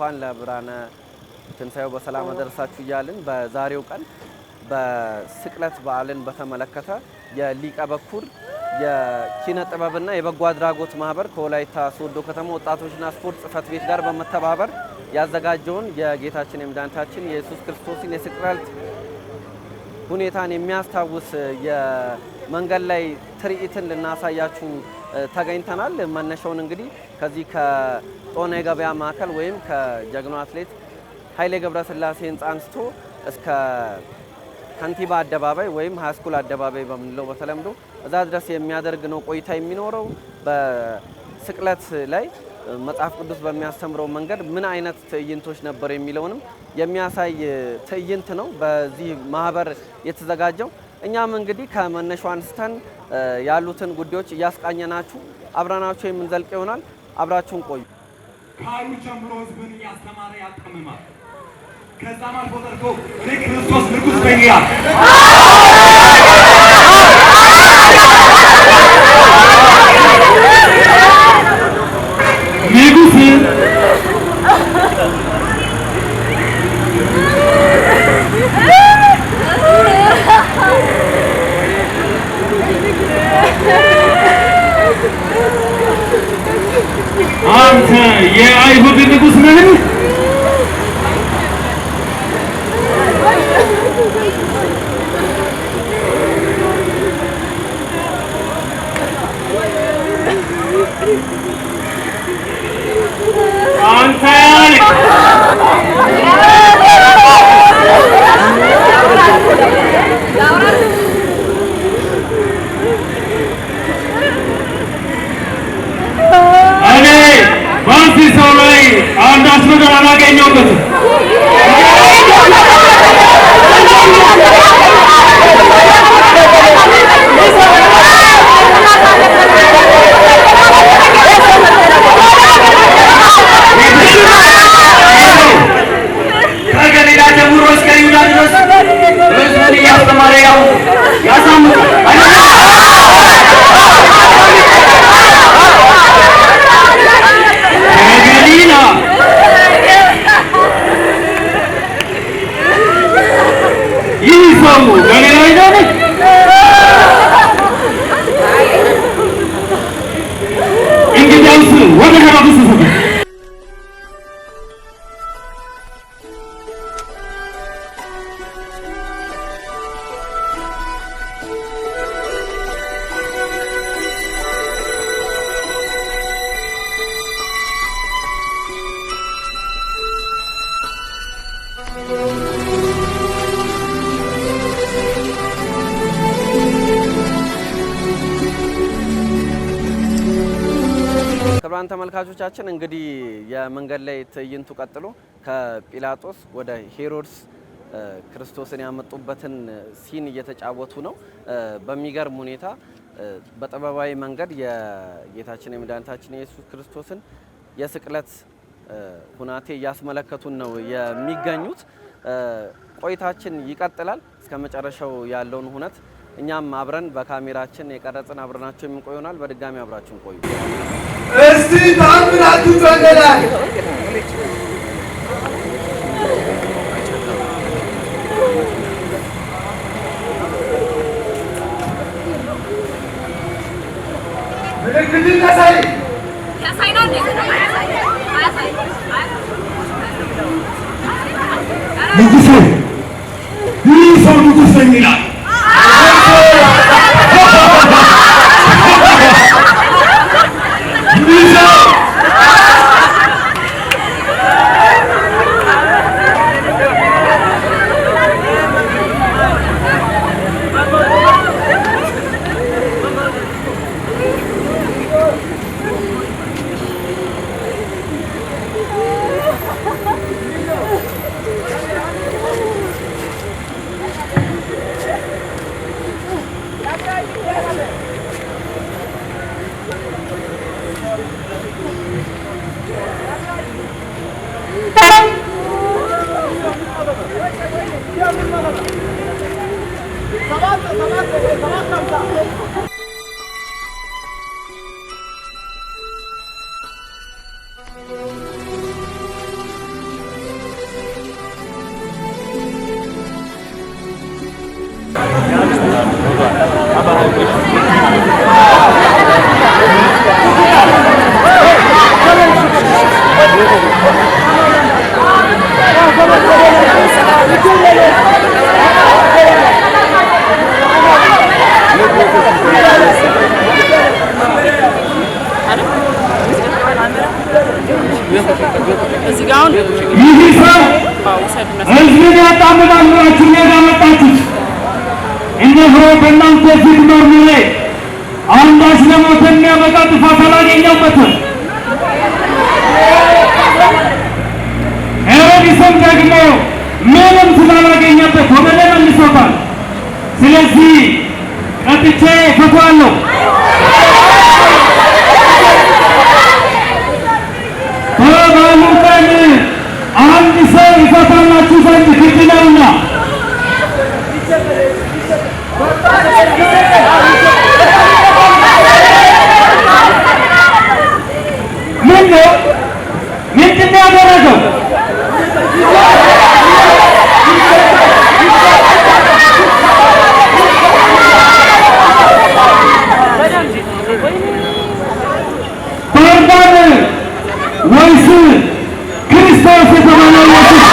እንኳን ለብርሃነ ትንሣኤው በሰላም አደረሳችሁ እያልን በዛሬው ቀን በስቅለት በዓልን በተመለከተ የሊቀ በኩር የኪነ ጥበብና የበጎ አድራጎት ማህበር ከወላይታ ሶዶ ከተማ ወጣቶችና ስፖርት ጽሕፈት ቤት ጋር በመተባበር ያዘጋጀውን የጌታችን የመድኃኒታችን የኢየሱስ ክርስቶስን የስቅለት ሁኔታን የሚያስታውስ የመንገድ ላይ ትርኢትን ልናሳያችሁ ተገኝተናል። መነሻውን እንግዲህ ከዚህ ከጦና የገበያ ማዕከል ወይም ከጀግናው አትሌት ኃይሌ ገብረስላሴ ህንፃ አንስቶ እስከ ከንቲባ አደባባይ ወይም ሃይስኩል አደባባይ በምንለው በተለምዶ እዛ ድረስ የሚያደርግ ነው ቆይታ የሚኖረው። በስቅለት ላይ መጽሐፍ ቅዱስ በሚያስተምረው መንገድ ምን አይነት ትዕይንቶች ነበር የሚለውንም የሚያሳይ ትዕይንት ነው በዚህ ማህበር የተዘጋጀው። እኛም እንግዲህ ከመነሻው አንስተን ያሉትን ጉዳዮች እያስቃኘናችሁ አብረናችሁ የምንዘልቅ ይሆናል። አብራችሁን ቆዩ። ካሉ ጀምሮ ህዝብን እያስተማረ ያጠምማል። ከዛም አልፎ ተርፎ እኔ ክርስቶስ ንጉሥ ነኝ ይላል። አንተ የአይሁድ ንጉሥ ነህ? አንተ በዚህ ሰው ላይ አንዳች ነገር አላገኘሁበትም። ከገሊላ ጀምሮ እስከ ይሁዳ ድረስ ሕዝቡን እያስተማረ ያሳምናል። ክቡራን ተመልካቾቻችን እንግዲህ የመንገድ ላይ ትዕይንቱ ቀጥሎ ከጲላጦስ ወደ ሄሮድስ ክርስቶስን ያመጡበትን ሲን እየተጫወቱ ነው። በሚገርም ሁኔታ በጥበባዊ መንገድ የጌታችን የመድኃኒታችን የኢየሱስ ክርስቶስን የስቅለት ሁናቴ እያስመለከቱን ነው የሚገኙት። ቆይታችን ይቀጥላል እስከ መጨረሻው ያለውን ሁነት እኛም አብረን በካሜራችን የቀረጽን አብረናችሁ የምንቆይ ይሆናል። በድጋሚ አብራችሁን ቆዩ። እስቲ ታምራቱ ተገናኝ ምልክትን ያሳይ ነው ንጉሴ ይህ ሰው ንጉሥ ነኝ ይላል። እዚህ ጋር አሁን ይህ ሰው ህዝብን ያጣምማል ብላችሁ ያመጣችሁት እነሆ በእናንተ ፊት መርምሬ አንዳች ለሞት የሚያበቃ ጥፋት አላገኘሁበትም። ሄሮድስም ደግሞ ምንም ስላላገኘበት ወደ ላይ መልሶታል። ስለዚህ ቀጥቼ እፈታዋለሁ። በበዓሉ ቀን አንድ ሰው ይፈታላችሁ ዘንድ ግድ ነውና ምንድን ነው ያደረገው? ባርባን ወይስ ክርስቶስ የተባለው ኢየሱስ?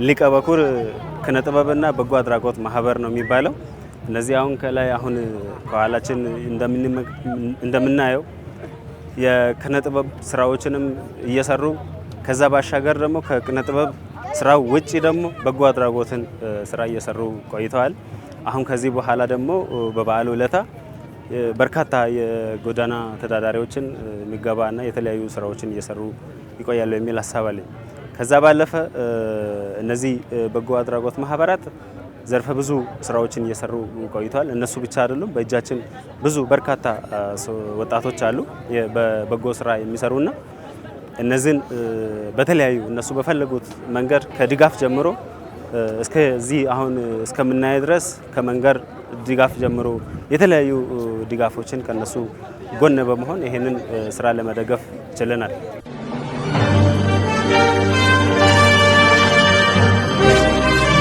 ሊቀ በኩር ኪነ ጥበብና በጎ አድራጎት ማህበር ነው የሚባለው። እነዚህ አሁን ከላይ አሁን ከኋላችን እንደምናየው የኪነ ጥበብ ስራዎችንም እየሰሩ ከዛ ባሻገር ደግሞ ከኪነ ጥበብ ስራው ውጪ ደግሞ በጎ አድራጎትን ስራ እየሰሩ ቆይተዋል። አሁን ከዚህ በኋላ ደግሞ በበዓሉ ዕለት በርካታ የጎዳና ተዳዳሪዎችን ምገባና የተለያዩ ስራዎችን እየሰሩ ይቆያሉ የሚል ሀሳብ አለኝ። ከዛ ባለፈ እነዚህ በጎ አድራጎት ማህበራት ዘርፈ ብዙ ስራዎችን እየሰሩ ቆይተዋል። እነሱ ብቻ አይደሉም፣ በእጃችን ብዙ በርካታ ወጣቶች አሉ በበጎ ስራ የሚሰሩና እነዚህን በተለያዩ እነሱ በፈለጉት መንገድ ከድጋፍ ጀምሮ እስከዚህ አሁን እስከምናየ ድረስ ከመንገር ድጋፍ ጀምሮ የተለያዩ ድጋፎችን ከነሱ ጎን በመሆን ይሄንን ስራ ለመደገፍ ችለናል።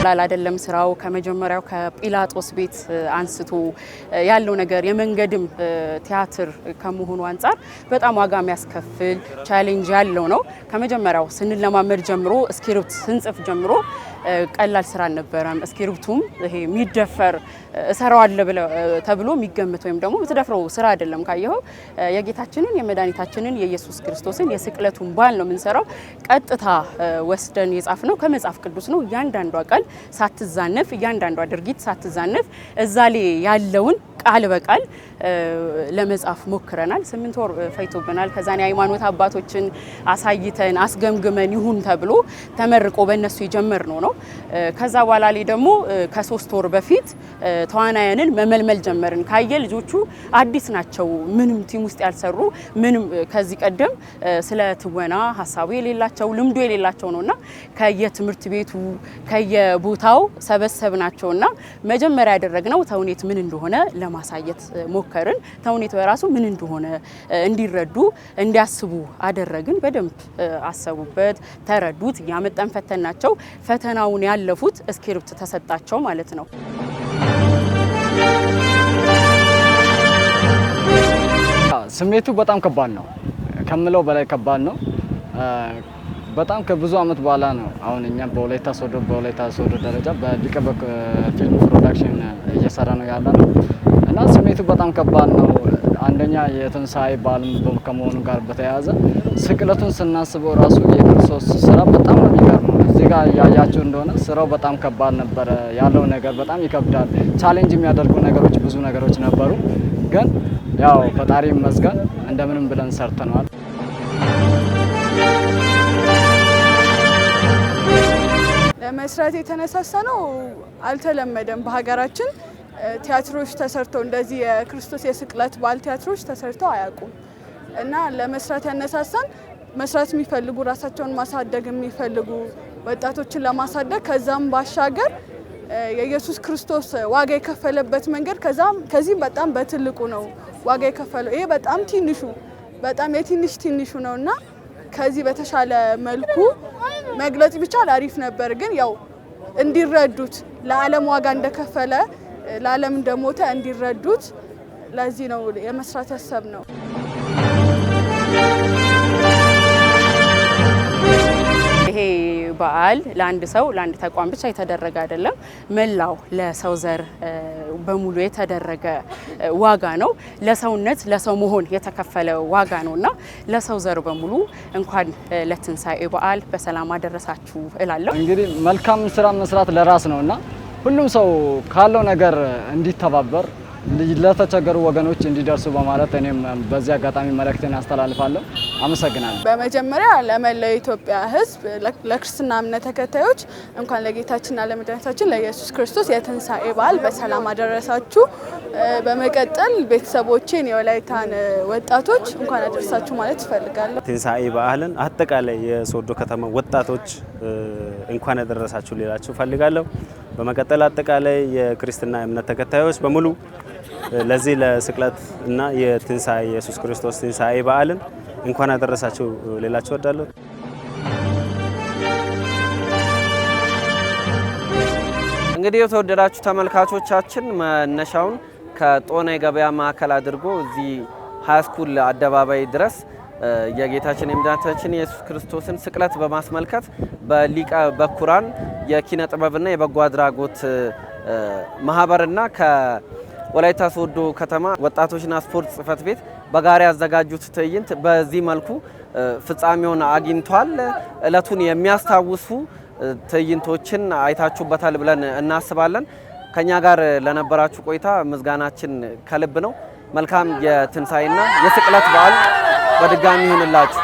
ቀላል አይደለም ስራው። ከመጀመሪያው ከጲላጦስ ቤት አንስቶ ያለው ነገር የመንገድም ቲያትር ከመሆኑ አንፃር በጣም ዋጋ የሚያስከፍል ቻሌንጅ ያለው ነው። ከመጀመሪያው ስንለማመድ ጀምሮ ስክሪፕት ስንጽፍ ጀምሮ ቀላል ስራ አልነበረም። ስክሪፕቱም ይሄ የሚደፈር እሰራዋለሁ ተብሎ የሚገመት ወይም ደግሞ የምትደፍረው ስራ አይደለም። ካየኸው የጌታችንን የመድኃኒታችንን የኢየሱስ ክርስቶስን የስቅለቱን በዓል ነው የምንሰራው። ቀጥታ ወስደን የጻፍነው ከመጽሐፍ ቅዱስ ነው። እያንዳንዷ ቃል ሳትዛነፍ፣ እያንዳንዷ ድርጊት ሳትዛነፍ እዛ ላይ ያለውን ቃል በቃል ለመጻፍ ሞክረናል። 8 ወር ፈይቶብናል። ከዛኔ የሃይማኖት አባቶችን አሳይተን አስገምግመን ይሁን ተብሎ ተመርቆ በእነሱ የጀመርነው ነው። ከዛ በኋላ ላይ ደግሞ ከ3 ወር በፊት ተዋናያንን መመልመል ጀመርን። ካየ ልጆቹ አዲስ ናቸው፣ ምንም ቲም ውስጥ ያልሰሩ ምንም ከዚህ ቀደም ስለ ትወና ሀሳቡ የሌላቸው ልምዱ የሌላቸው ነውና ከየትምህርት ቤቱ ከየቦታው ሰበሰብናቸውና መጀመሪያ ያደረግነው ተውኔት ምን እንደሆነ ለማሳየት ሞከርን። ተውኔት በራሱ ምን እንደሆነ እንዲረዱ እንዲያስቡ አደረግን። በደንብ አሰቡበት፣ ተረዱት። ያመጣን ፈተናቸው። ፈተናውን ያለፉት ስክሪፕት ተሰጣቸው ማለት ነው። ስሜቱ በጣም ከባድ ነው፣ ከምለው በላይ ከባድ ነው። በጣም ከብዙ አመት በኋላ ነው አሁን እኛ በወላይታ ሶዶ ደረጃ በሊቀ ፊልም ፕሮዳክሽን እየሰራ ነው ያለ ነው እና ስሜቱ በጣም ከባድ ነው። አንደኛ የትንሳኤ በዓል ከመሆኑ ጋር በተያያዘ ስቅለቱን ስናስበው ራሱ የክርስቶስ ስራ በጣም ነው የሚገርመው። እዚህ ጋር ያያችሁ እንደሆነ ስራው በጣም ከባድ ነበረ። ያለው ነገር በጣም ይከብዳል። ቻሌንጅ የሚያደርጉ ነገሮች ብዙ ነገሮች ነበሩ፣ ግን ያው ፈጣሪ ይመስገን እንደምንም ብለን ሰርተናል። ለመስራት የተነሳሳ ነው። አልተለመደም በሀገራችን ቲያትሮች ተሰርተው እንደዚህ የክርስቶስ የስቅለት በዓል ቲያትሮች ተሰርተው አያውቁም እና ለመስራት ያነሳሳን መስራት የሚፈልጉ ራሳቸውን ማሳደግ የሚፈልጉ ወጣቶችን ለማሳደግ ከዛም ባሻገር የኢየሱስ ክርስቶስ ዋጋ የከፈለበት መንገድ ከዚህም በጣም በትልቁ ነው ዋጋ የከፈለው። ይሄ በጣም ትንሹ ነውና ከዚህ በተሻለ መልኩ መግለጽ ቢቻል አሪፍ ነበር። ግን ያው እንዲረዱት ለዓለም ዋጋ እንደከፈለ ለዓለም እንደሞተ እንዲረዱት ለዚህ ነው የመስራት ያሰብ ነው። ይሄ በዓል ለአንድ ሰው ለአንድ ተቋም ብቻ የተደረገ አይደለም። መላው ለሰው ዘር በሙሉ የተደረገ ዋጋ ነው። ለሰውነት ለሰው መሆን የተከፈለ ዋጋ ነውና ለሰው ዘር በሙሉ እንኳን ለትንሳኤ በዓል በሰላም አደረሳችሁ እላለሁ። እንግዲህ መልካም ስራ መስራት ለራስ ነውና ሁሉም ሰው ካለው ነገር እንዲተባበር ለተቸገሩ ወገኖች እንዲደርሱ በማለት እኔም በዚህ አጋጣሚ መልእክቴን አስተላልፋለሁ። አመሰግናለሁ። በመጀመሪያ ለመላው የኢትዮጵያ ሕዝብ ለክርስትና እምነት ተከታዮች እንኳን ለጌታችንና ለመድኃኒታችን ለኢየሱስ ክርስቶስ የትንሳኤ በዓል በሰላም አደረሳችሁ። በመቀጠል ቤተሰቦቼን የወላይታን ወጣቶች እንኳን አደረሳችሁ ማለት እፈልጋለሁ። ትንሳኤ በዓልን አጠቃላይ የሶዶ ከተማ ወጣቶች እንኳን አደረሳችሁ ሊላችሁ እፈልጋለሁ። በመቀጠል አጠቃላይ የክርስትና እምነት ተከታዮች በሙሉ ለዚህ ለስቅለት እና የትንሳኤ ኢየሱስ ክርስቶስ ትንሳኤ በዓልን እንኳን አደረሳችሁ ሌላችሁ እወዳለሁ። እንግዲህ የተወደዳችሁ ተመልካቾቻችን መነሻውን ከጦና የገበያ ማዕከል አድርጎ እዚህ ሃይስኩል አደባባይ ድረስ የጌታችን የመድኃኒታችን የኢየሱስ ክርስቶስን ስቅለት በማስመልከት በሊቀ በኩራን የኪነ ጥበብና የበጎ አድራጎት ማህበርና ከወላይታ ሶዶ ከተማ ወጣቶችና ስፖርት ጽሕፈት ቤት በጋራ ያዘጋጁት ትዕይንት በዚህ መልኩ ፍጻሜውን አግኝቷል። እለቱን የሚያስታውሱ ትዕይንቶችን አይታችሁበታል ብለን እናስባለን። ከኛ ጋር ለነበራችሁ ቆይታ ምስጋናችን ከልብ ነው። መልካም የትንሳኤና የስቅለት በዓል በድጋሚ ይሁንላችሁ።